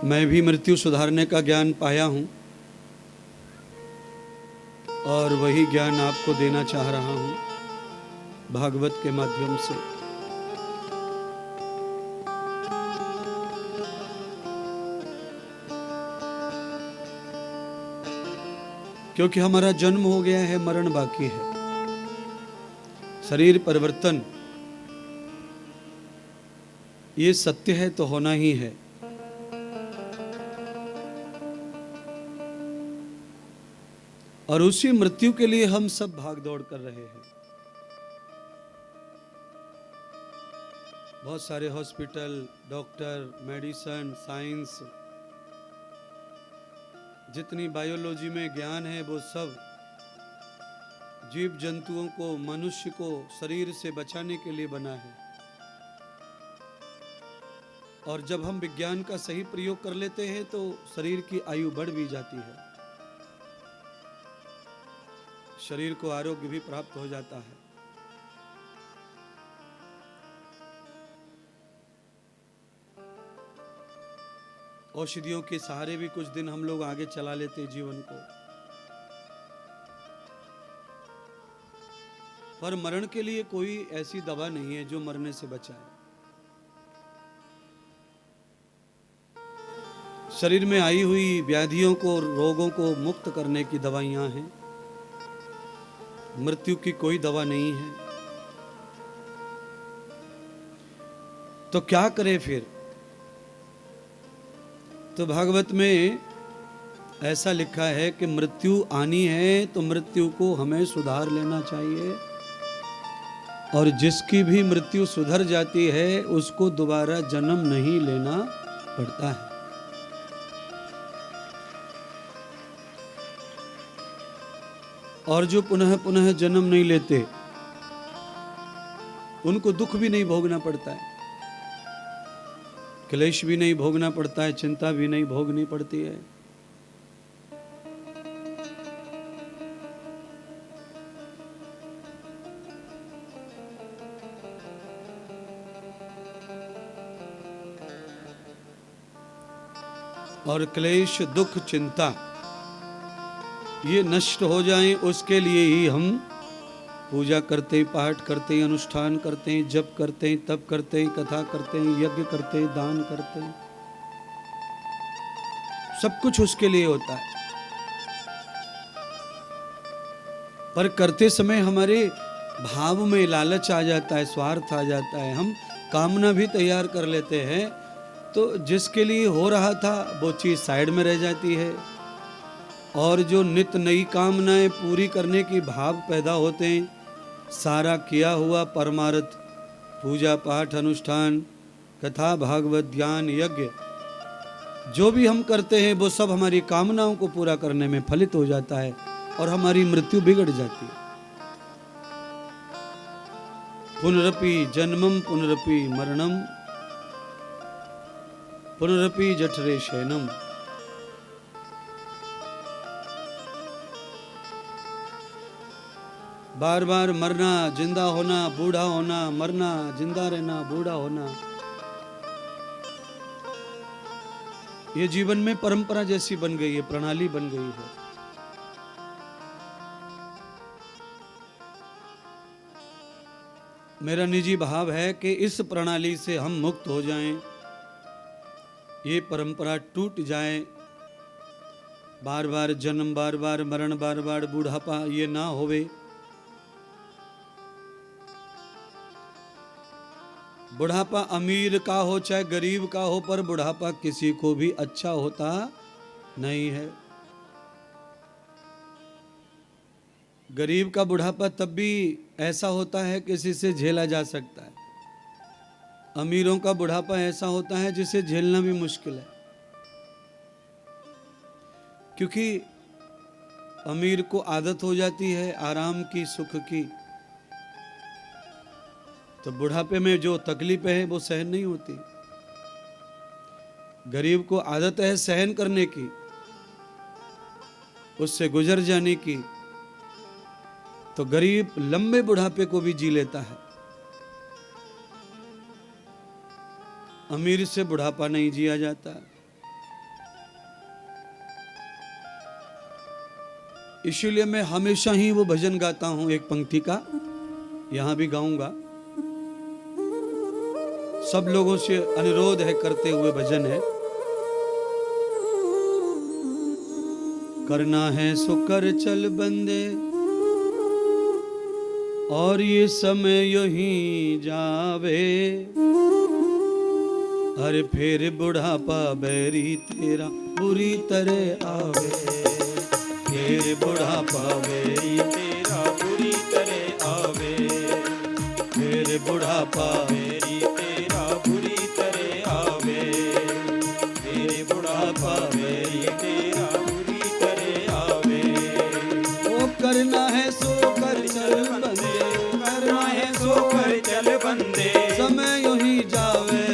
मैं भी मृत्यु सुधारने का ज्ञान पाया हूँ और वही ज्ञान आपको देना चाह रहा हूँ भागवत के माध्यम से। क्योंकि हमारा जन्म हो गया है, मरण बाकी है। शरीर परिवर्तन ये सत्य है तो होना ही है। और उसी मृत्यु के लिए हम सब भाग दौड़ कर रहे हैं। बहुत सारे हॉस्पिटल, डॉक्टर, मेडिसिन, साइंस, जितनी बायोलॉजी में ज्ञान है वो सब जीव जंतुओं को, मनुष्य को शरीर से बचाने के लिए बना है। और जब हम विज्ञान का सही प्रयोग कर लेते हैं तो शरीर की आयु बढ़ भी जाती है, शरीर को आरोग्य भी प्राप्त हो जाता है। औषधियों के सहारे भी कुछ दिन हम लोग आगे चला लेते हैं जीवन को, पर मरण के लिए कोई ऐसी दवा नहीं है जो मरने से बचाए। शरीर में आई हुई व्याधियों को, रोगों को मुक्त करने की दवाइयां हैं, मृत्यु की कोई दवा नहीं है। तो क्या करें फिर? तो भागवत में ऐसा लिखा है कि मृत्यु आनी है तो मृत्यु को हमें सुधार लेना चाहिए, और जिसकी भी मृत्यु सुधर जाती है उसको दोबारा जन्म नहीं लेना पड़ता है। और जो पुनः पुनः जन्म नहीं लेते उनको दुख भी नहीं भोगना पड़ता है, क्लेश भी नहीं भोगना पड़ता है, चिंता भी नहीं भोगनी पड़ती है। और क्लेश, दुख, चिंता ये नष्ट हो जाएं उसके लिए ही हम पूजा करते, पाठ करते, अनुष्ठान करते, जप करते, तप करते, कथा करते, यज्ञ करते, दान करते, सब कुछ उसके लिए होता है। पर करते समय हमारे भाव में लालच आ जाता है, स्वार्थ आ जाता है, हम कामना भी तैयार कर लेते हैं, तो जिसके लिए हो रहा था वो चीज साइड में रह जाती है। और जो नित नई कामनाएं पूरी करने की भाव पैदा होते हैं, सारा किया हुआ परमार्थ, पूजा पाठ, अनुष्ठान, कथा, भागवत, ज्ञान, यज्ञ जो भी हम करते हैं वो सब हमारी कामनाओं को पूरा करने में फलित हो जाता है और हमारी मृत्यु बिगड़ जाती है। पुनरपि जन्मम पुनरपि मरणम पुनरपि जठरे शयनम। बार बार मरना, जिंदा होना, बूढ़ा होना, मरना, जिंदा रहना, बूढ़ा होना, ये जीवन में परंपरा जैसी बन गई है, प्रणाली बन गई है। मेरा निजी भाव है कि इस प्रणाली से हम मुक्त हो जाएं, ये परंपरा टूट जाए, बार बार जन्म, बार बार मरण, बार बार बूढ़ापा ये ना होवे। बुढ़ापा अमीर का हो चाहे गरीब का हो, पर बुढ़ापा किसी को भी अच्छा होता नहीं है। गरीब का बुढ़ापा तब भी ऐसा होता है किसी से झेला जा सकता है, अमीरों का बुढ़ापा ऐसा होता है जिसे झेलना भी मुश्किल है। क्योंकि अमीर को आदत हो जाती है आराम की, सुख की, तो बुढ़ापे में जो तकलीफें है वो सहन नहीं होती। गरीब को आदत है सहन करने की, उससे गुजर जाने की, तो गरीब लंबे बुढ़ापे को भी जी लेता है। अमीर से बुढ़ापा नहीं जिया जाता। इसीलिए मैं हमेशा ही वो भजन गाता हूं, एक पंक्ति का यहां भी गाऊंगा। सब लोगों से अनुरोध है, करते हुए भजन है। करना है सो कर चल बंदे, और ये समय यही जावे, अरे फिर बुढ़ापा बैरी तेरा बुरी तरह आवे, फिर बुढ़ापा बैरी तेरा बुरी तरह आवे, फिर बुढ़ापा मेरी तेरा बुरी तरह आवे, मेरे बुढ़ापा मेरी तेरा बुरी तरह आवे। ओ करना है सो कर चल बंदे, करना है सो कर चल बंदे, समय यूं जावे,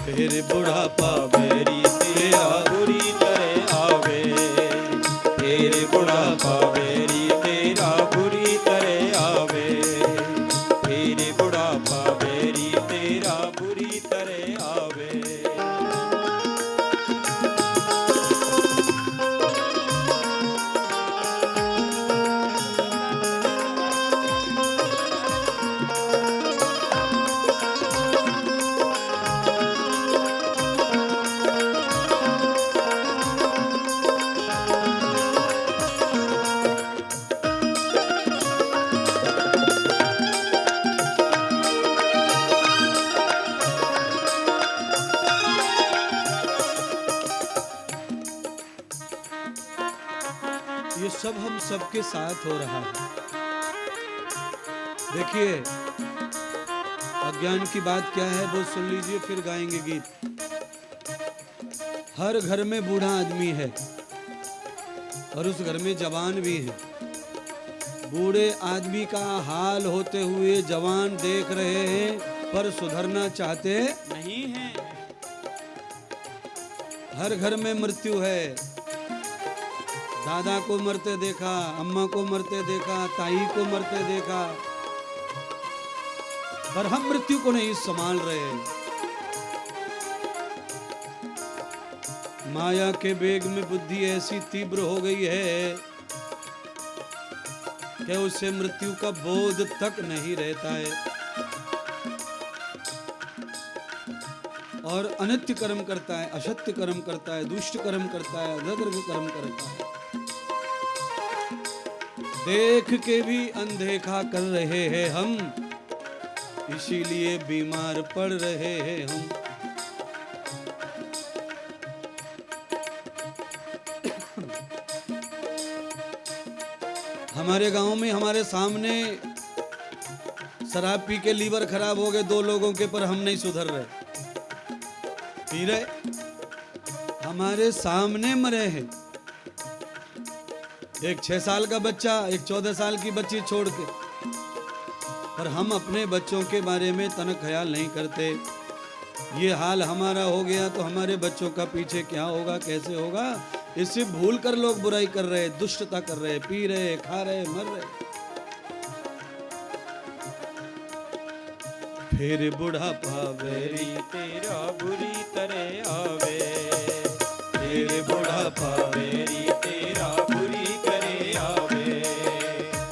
फिर बुढ़ापा मेरी तेरा बुरी तरह आवे, तेरे बुढ़ापा मेरी तेरा बुरी तरह आवे, तेरे बुढ़ापा मेरी तेरा बुरी तरह आवे। ये सब हम सबके साथ हो रहा है। देखिए अज्ञान की बात क्या है वो सुन लीजिए, फिर गाएंगे गीत। हर घर में बूढ़ा आदमी है और उस घर में जवान भी है। बूढ़े आदमी का हाल होते हुए जवान देख रहे हैं, पर सुधरना चाहते नहीं है। हर घर में मृत्यु है। दादा को मरते देखा, अम्मा को मरते देखा, ताई को मरते देखा, पर हम मृत्यु को नहीं संभाल रहे। माया के वेग में बुद्धि ऐसी तीव्र हो गई है कि उसे मृत्यु का बोध तक नहीं रहता है, और अनित्य कर्म करता है, असत्य कर्म करता है, दुष्ट कर्म करता है, अधर्म कर्म करता है। देख के भी अनदेखा कर रहे हैं हम, इसीलिए बीमार पड़ रहे हैं हम। हमारे गांव में हमारे सामने शराब पी के लीवर खराब हो गए 2 लोगों के, पर हम नहीं सुधर रहे। पी रहे, हमारे सामने मरे हैं। एक 6 साल का बच्चा, एक 14 साल की बच्ची छोड़ के, पर हम अपने बच्चों के बारे में तनक ख्याल नहीं करते। ये हाल हमारा हो गया तो हमारे बच्चों का पीछे क्या होगा, कैसे होगा, इससे भूल कर लोग बुराई कर रहे, दुष्टता कर रहे, पी रहे, खा रहे, मर रहे। फिर बुढ़ापा मेरी तेरा बुरी तरह आवे, फिर बुढ़ापा मेरी तेरा बुरी तरह आवे।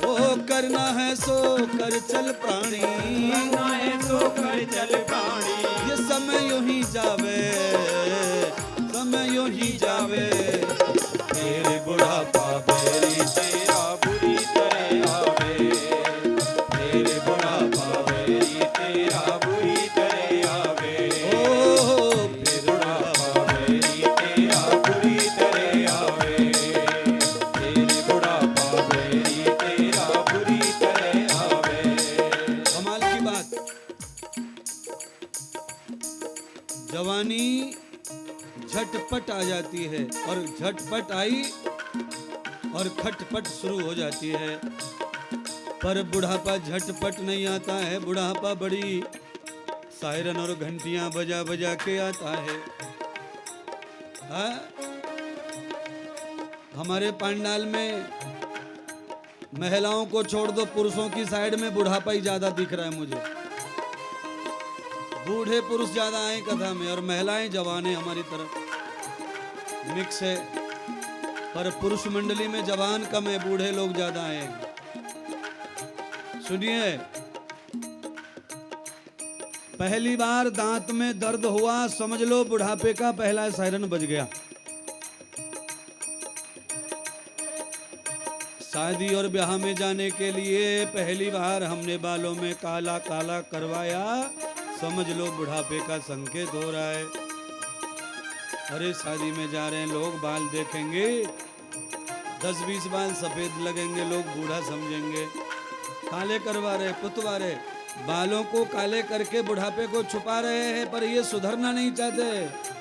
ओ करना है सो कर चल प्राणी, करना है सो कर चल प्राणी, ये समय यूं ही जावे, समय यूं ही जावे। फिर बुढ़ापा मेरी तेरा बुरी तरह आवे, फिर बुढ़ापा मेरी तेरा बुरी तरह आवे। ओ फिर बुढ़ापा मेरी तेरा बुरी तरह आवे, फिर बुढ़ापा मेरी तेरा बुरी तरह आवे। कमाल की बात, जवानी झटपट आ जाती है, और झटपट आई और खटपट शुरू हो जाती है, पर बुढ़ापा झटपट नहीं आता है। बुढ़ापा बड़ी सायरन और घंटियां बजा बजा के आता है। हाँ? हमारे पंडाल में महिलाओं को छोड़ दो, पुरुषों की साइड में बुढ़ापा ही ज्यादा दिख रहा है मुझे। बूढ़े पुरुष ज्यादा आए कथा में, और महिलाएं जवान है हमारी तरफ, मिक्स है। पर पुरुष मंडली में जवान कम है, बूढ़े लोग ज्यादा हैं। सुनिए, पहली बार दांत में दर्द हुआ, समझ लो बुढ़ापे का पहला सायरन बज गया। शादी और ब्याह में जाने के लिए पहली बार हमने बालों में काला काला करवाया, समझ लो बुढ़ापे का संकेत हो रहा है। अरे शादी में जा रहे हैं लोग, बाल देखेंगे 10-20 बाल सफेद लगेंगे, लोग बूढ़ा समझेंगे। काले करवा रहे, पुतवा रहे, बालों को काले करके बुढ़ापे को छुपा रहे हैं, पर ये सुधरना नहीं चाहते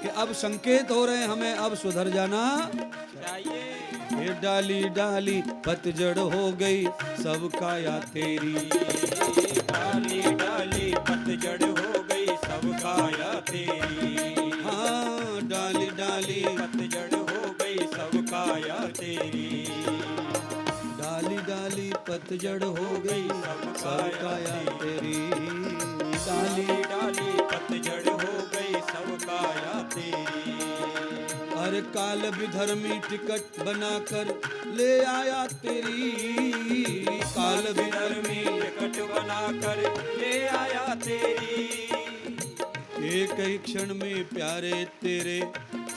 कि अब संकेत हो रहे हैं हमें, अब सुधर जाना चाहिए। ये डाली डाली पतझड़ हो गई सब काया तेरी, डाली डाली पतझड़ हो गई सब काया तेरी। हाँ डाली डाली पतझड़ हो गई सब काया तेरी। डाली डाली पतझड़ हो गई सब काया तेरी। डाली डाली डाली पतझड़ हो गई सब काया तेरी। अरे काल विधर्मी टिकट बनाकर ले आया तेरी, काल विधर्मी टिकट बनाकर ले आया तेरी। एक ही क्षण में प्यारे तेरे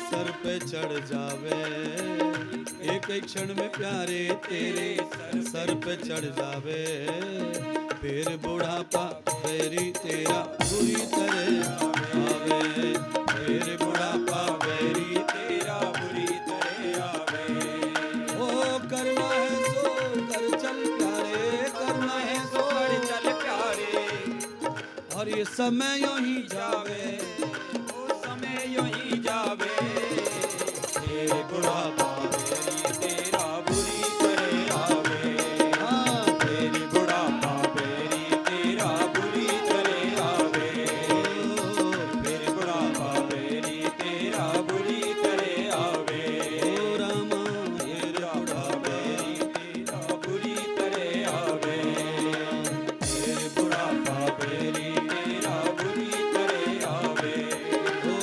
सर पे चढ़ जावे, एक ही क्षण में प्यारे तेरे सर पे चढ़ जावे। फिर बुढ़ापा बैरी तेरा बुरी तरह आवे, फिर बुढ़ापा बैरी तेरा बुरी तरह आवे। ओ करना है सो कर चल प्यारे, करना है सो कर चल प्यारे। और ये समय यूं ही जावे, ओ समय यूं ही जावे। तेरे बुढ़ापा तेरी तेरा बुरी तरह आवे। हाँ तेरी बुढ़ापा बेरी तेरा बुरी तरह आवे। फिर बुढ़ापा बेरी तेरा बुरी तरह आवे। ओ रामा फिर बुढ़ापा बेरी तेरा बुरी तरह आवे। फिर बुढ़ापा बेरी तेरा बुरी तरह आवे। ओ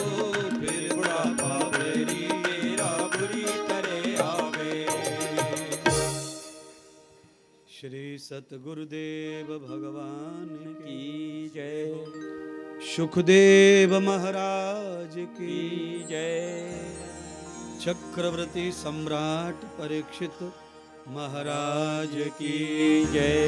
फिर बुढ़ापा बेरी तेरा बुरी तरह आवे। श्री सतगुरुदेव भगवान की की जय। सुखदेव महाराज की की जय। चक्रवर्ती सम्राट परीक्षित महाराज की की जय।